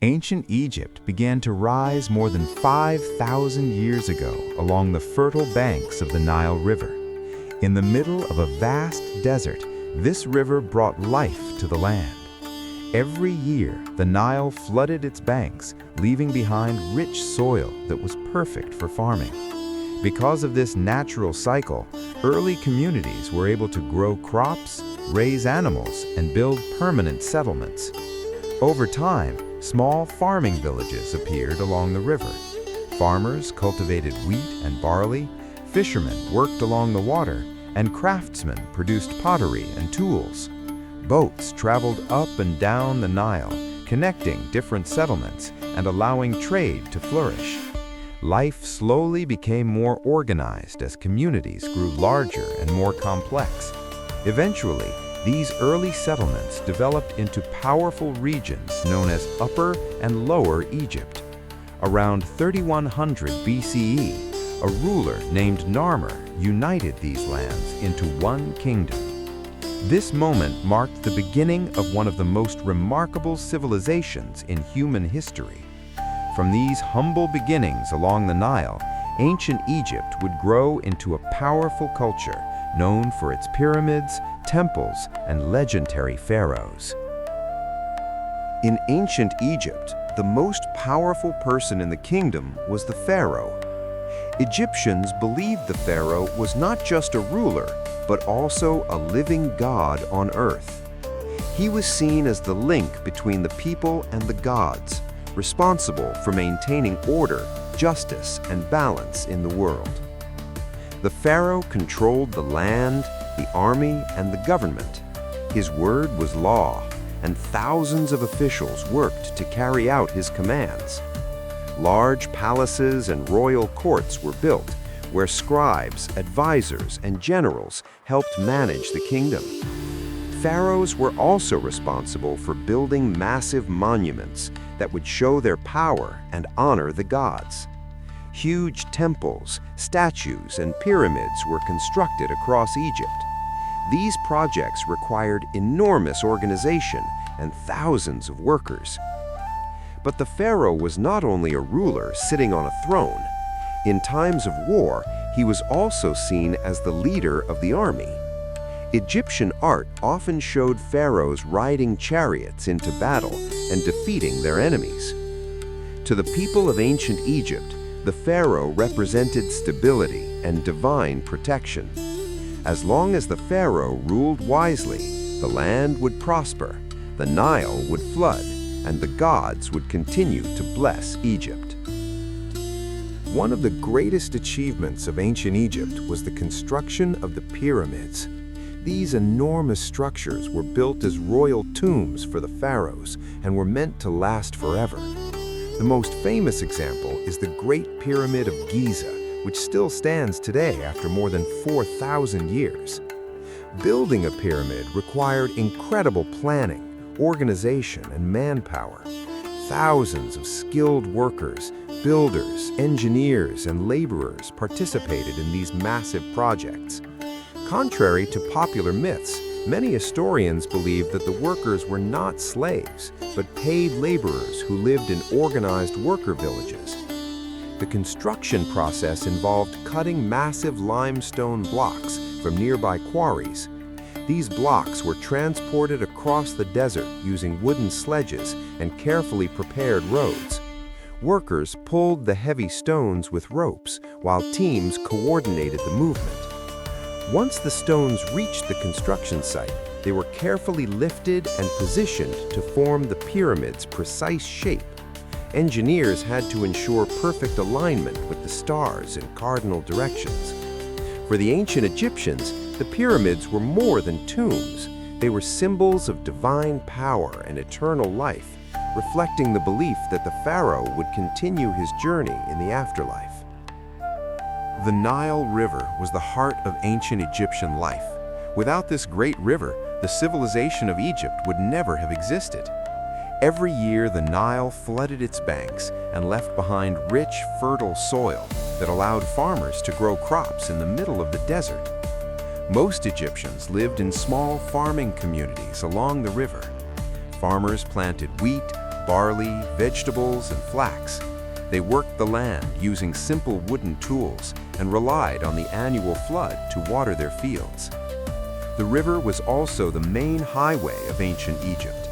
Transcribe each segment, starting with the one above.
Ancient Egypt began to rise more than 5,000 years ago along the fertile banks of the Nile River. In the middle of a vast desert, this river brought life to the land. Every year, the Nile flooded its banks, leaving behind rich soil that was perfect for farming. Because of this natural cycle, early communities were able to grow crops, raise animals, and build permanent settlements. Over time, small farming villages appeared along the river. Farmers cultivated wheat and barley, fishermen worked along the water, and craftsmen produced pottery and tools. Boats traveled up and down the Nile, connecting different settlements and allowing trade to flourish. Life slowly became more organized as communities grew larger and more complex. Eventually, these early settlements developed into powerful regions known as Upper and Lower Egypt. Around 3100 BCE, a ruler named Narmer united these lands into one kingdom. This moment marked the beginning of one of the most remarkable civilizations in human history. From these humble beginnings along the Nile, ancient Egypt would grow into a powerful culture known for its pyramids, temples, and legendary pharaohs. In ancient Egypt, the most powerful person in the kingdom was the pharaoh. Egyptians believed the pharaoh was not just a ruler, but also a living god on earth. He was seen as the link between the people and the gods, responsible for maintaining order, justice, and balance in the world. The pharaoh controlled the land, the army, and the government. His word was law, and thousands of officials worked to carry out his commands. Large palaces and royal courts were built, where scribes, advisors, and generals helped manage the kingdom. Pharaohs were also responsible for building massive monuments that would show their power and honor the gods. Huge temples, statues, and pyramids were constructed across Egypt. These projects required enormous organization and thousands of workers. But the pharaoh was not only a ruler sitting on a throne. In times of war, he was also seen as the leader of the army. Egyptian art often showed pharaohs riding chariots into battle and defeating their enemies. To the people of ancient Egypt, the pharaoh represented stability and divine protection. As long as the pharaoh ruled wisely, the land would prosper, the Nile would flood, and the gods would continue to bless Egypt. One of the greatest achievements of ancient Egypt was the construction of the pyramids. These enormous structures were built as royal tombs for the pharaohs and were meant to last forever. The most famous example is the Great Pyramid of Giza, which still stands today after more than 4,000 years. Building a pyramid required incredible planning, organization, and manpower. Thousands of skilled workers, builders, engineers, and laborers participated in these massive projects. Contrary to popular myths, many historians believe that the workers were not slaves, but paid laborers who lived in organized worker villages. The construction process involved cutting massive limestone blocks from nearby quarries. These blocks were transported across the desert using wooden sledges and carefully prepared roads. Workers pulled the heavy stones with ropes, while teams coordinated the movement. Once the stones reached the construction site, they were carefully lifted and positioned to form the pyramid's precise shape. Engineers had to ensure perfect alignment with the stars and cardinal directions. For the ancient Egyptians, the pyramids were more than tombs. They were symbols of divine power and eternal life, reflecting the belief that the pharaoh would continue his journey in the afterlife. The Nile River was the heart of ancient Egyptian life. Without this great river, the civilization of Egypt would never have existed. Every year, the Nile flooded its banks and left behind rich, fertile soil that allowed farmers to grow crops in the middle of the desert. Most Egyptians lived in small farming communities along the river. Farmers planted wheat, barley, vegetables, and flax. They worked the land using simple wooden tools and relied on the annual flood to water their fields. The river was also the main highway of ancient Egypt.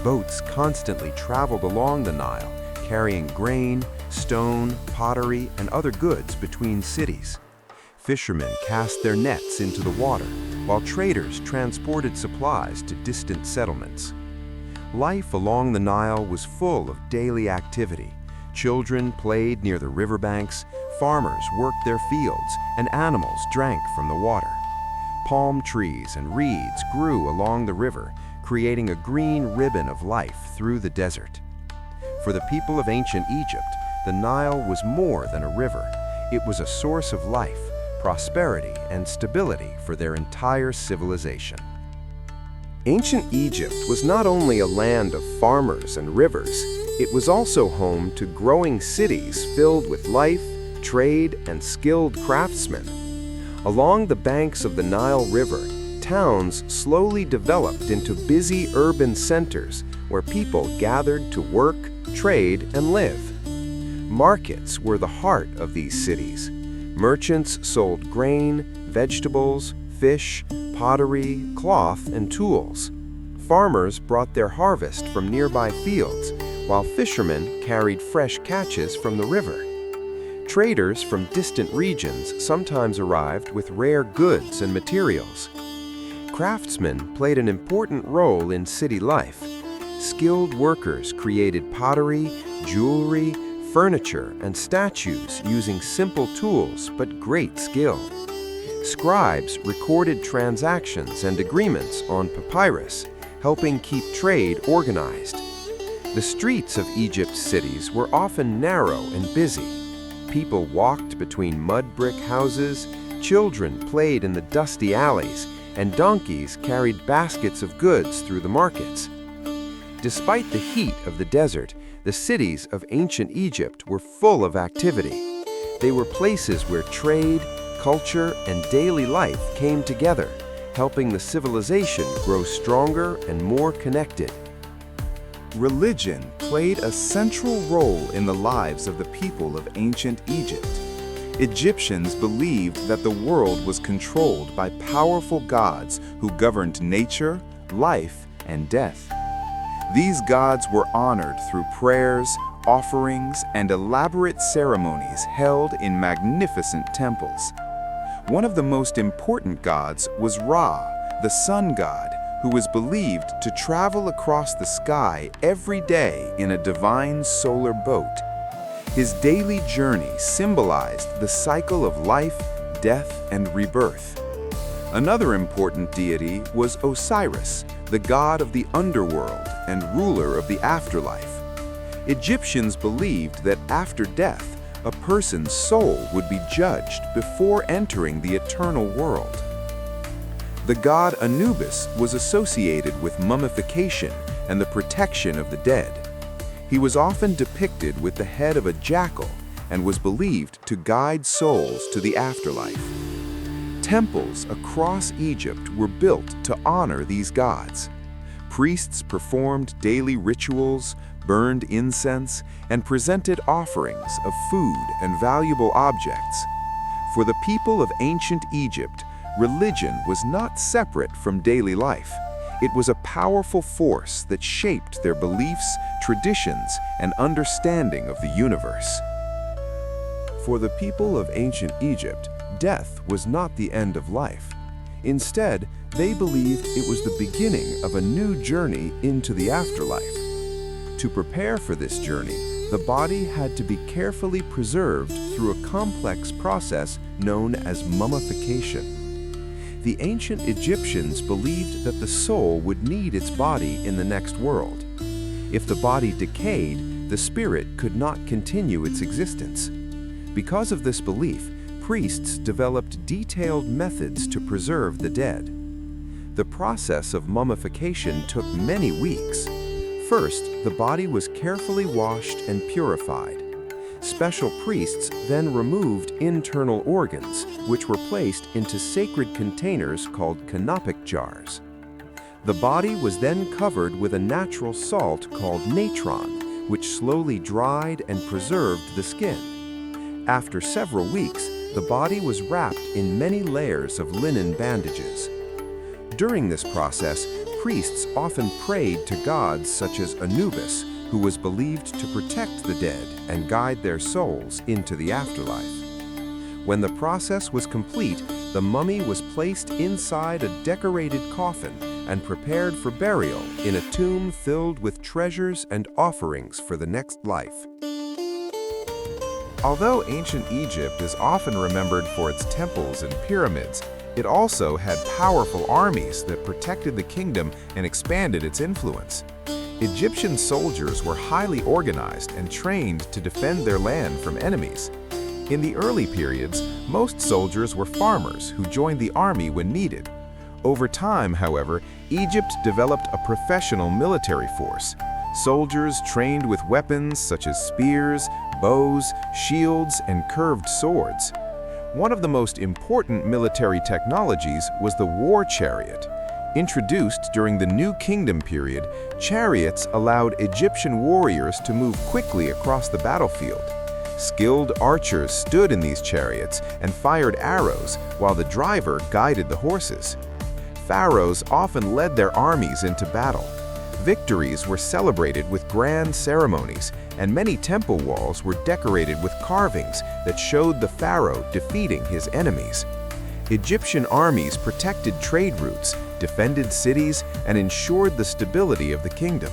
Boats constantly traveled along the Nile, carrying grain, stone, pottery, and other goods between cities. Fishermen cast their nets into the water, while traders transported supplies to distant settlements. Life along the Nile was full of daily activity. Children played near the riverbanks, farmers worked their fields, and animals drank from the water. Palm trees and reeds grew along the river, creating a green ribbon of life through the desert. For the people of ancient Egypt, the Nile was more than a river. It was a source of life, prosperity, and stability for their entire civilization. Ancient Egypt was not only a land of farmers and rivers, it was also home to growing cities filled with life, trade, and skilled craftsmen. Along the banks of the Nile River, towns slowly developed into busy urban centers where people gathered to work, trade, and live. Markets were the heart of these cities. Merchants sold grain, vegetables, fish, pottery, cloth, and tools. Farmers brought their harvest from nearby fields, while fishermen carried fresh catches from the river. Traders from distant regions sometimes arrived with rare goods and materials. Craftsmen played an important role in city life. Skilled workers created pottery, jewelry, furniture, and statues using simple tools but great skill. Scribes recorded transactions and agreements on papyrus, helping keep trade organized. The streets of Egypt's cities were often narrow and busy. People walked between mud brick houses, children played in the dusty alleys, and donkeys carried baskets of goods through the markets. Despite the heat of the desert, the cities of ancient Egypt were full of activity. They were places where trade, culture, and daily life came together, helping the civilization grow stronger and more connected. Religion played a central role in the lives of the people of ancient Egypt. Egyptians believed that the world was controlled by powerful gods who governed nature, life, and death. These gods were honored through prayers, offerings, and elaborate ceremonies held in magnificent temples. One of the most important gods was Ra, the sun god, who was believed to travel across the sky every day in a divine solar boat. His daily journey symbolized the cycle of life, death, and rebirth. Another important deity was Osiris, the god of the underworld and ruler of the afterlife. Egyptians believed that after death, a person's soul would be judged before entering the eternal world. The god Anubis was associated with mummification and the protection of the dead. He was often depicted with the head of a jackal and was believed to guide souls to the afterlife. Temples across Egypt were built to honor these gods. Priests performed daily rituals, burned incense, and presented offerings of food and valuable objects. For the people of ancient Egypt, religion was not separate from daily life. It was a powerful force that shaped their beliefs, traditions, and understanding of the universe. For the people of ancient Egypt, death was not the end of life. Instead, they believed it was the beginning of a new journey into the afterlife. To prepare for this journey, the body had to be carefully preserved through a complex process known as mummification. The ancient Egyptians believed that the soul would need its body in the next world. If the body decayed, the spirit could not continue its existence. Because of this belief, priests developed detailed methods to preserve the dead. The process of mummification took many weeks. First, the body was carefully washed and purified. Special priests then removed internal organs, which were placed into sacred containers called canopic jars. The body was then covered with a natural salt called natron which slowly dried and preserved the skin. After several weeks, the body was wrapped in many layers of linen bandages. During this process, priests often prayed to gods such as Anubis, who was believed to protect the dead and guide their souls into the afterlife. When the process was complete, the mummy was placed inside a decorated coffin and prepared for burial in a tomb filled with treasures and offerings for the next life. Although ancient Egypt is often remembered for its temples and pyramids, it also had powerful armies that protected the kingdom and expanded its influence. Egyptian soldiers were highly organized and trained to defend their land from enemies. In the early periods, most soldiers were farmers who joined the army when needed. Over time, however, Egypt developed a professional military force. Soldiers trained with weapons such as spears, bows, shields, and curved swords. One of the most important military technologies was the war chariot. Introduced during the New Kingdom period, chariots allowed Egyptian warriors to move quickly across the battlefield. Skilled archers stood in these chariots and fired arrows while the driver guided the horses. Pharaohs often led their armies into battle. Victories were celebrated with grand ceremonies, and many temple walls were decorated with carvings that showed the pharaoh defeating his enemies. Egyptian armies protected trade routes, defended cities, and ensured the stability of the kingdom.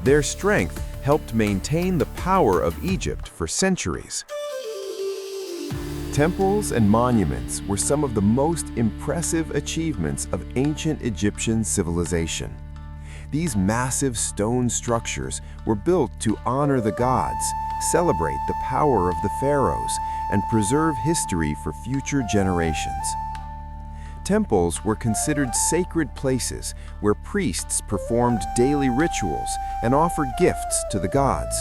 Their strength helped maintain the power of Egypt for centuries. Temples and monuments were some of the most impressive achievements of ancient Egyptian civilization. These massive stone structures were built to honor the gods, celebrate the power of the pharaohs, and preserve history for future generations. Temples were considered sacred places where priests performed daily rituals and offered gifts to the gods.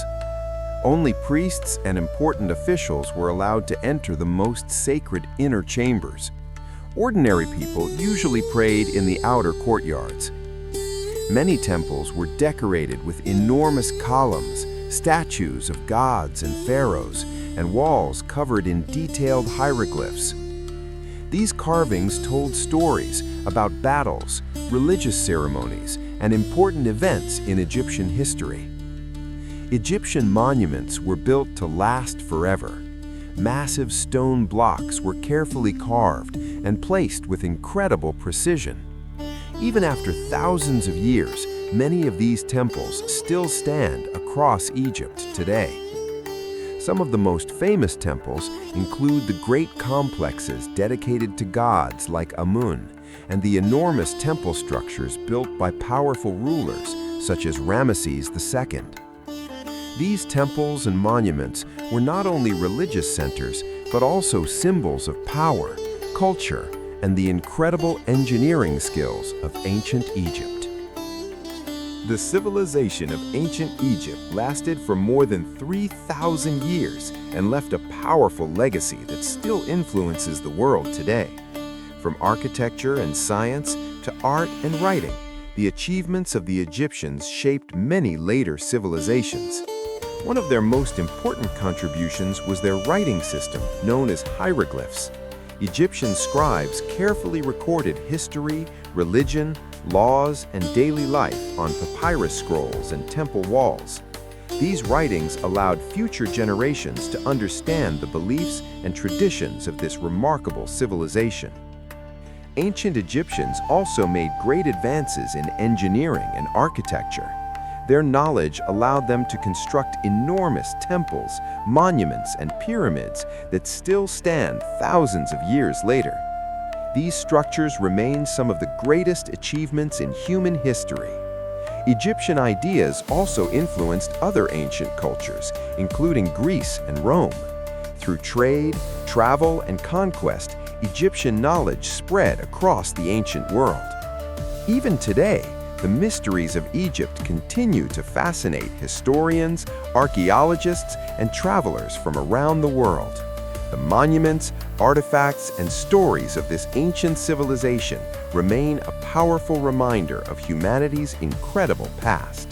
Only priests and important officials were allowed to enter the most sacred inner chambers. Ordinary people usually prayed in the outer courtyards. Many temples were decorated with enormous columns, statues of gods and pharaohs, and walls covered in detailed hieroglyphs. These carvings told stories about battles, religious ceremonies, and important events in Egyptian history. Egyptian monuments were built to last forever. Massive stone blocks were carefully carved and placed with incredible precision. Even after thousands of years, many of these temples still stand across Egypt today. Some of the most famous temples include the great complexes dedicated to gods like Amun, and the enormous temple structures built by powerful rulers such as Ramesses II. These temples and monuments were not only religious centers, but also symbols of power, culture, and the incredible engineering skills of ancient Egypt. The civilization of ancient Egypt lasted for more than 3,000 years and left a powerful legacy that still influences the world today. From architecture and science to art and writing, the achievements of the Egyptians shaped many later civilizations. One of their most important contributions was their writing system, known as hieroglyphs. Egyptian scribes carefully recorded history, religion, laws, and daily life on papyrus scrolls and temple walls. These writings allowed future generations to understand the beliefs and traditions of this remarkable civilization. Ancient Egyptians also made great advances in engineering and architecture. Their knowledge allowed them to construct enormous temples, monuments, and pyramids that still stand thousands of years later. These structures remain some of the greatest achievements in human history. Egyptian ideas also influenced other ancient cultures, including Greece and Rome. Through trade, travel, and conquest, Egyptian knowledge spread across the ancient world. Even today, the mysteries of Egypt continue to fascinate historians, archaeologists, and travelers from around the world. The monuments, artifacts, and stories of this ancient civilization remain a powerful reminder of humanity's incredible past.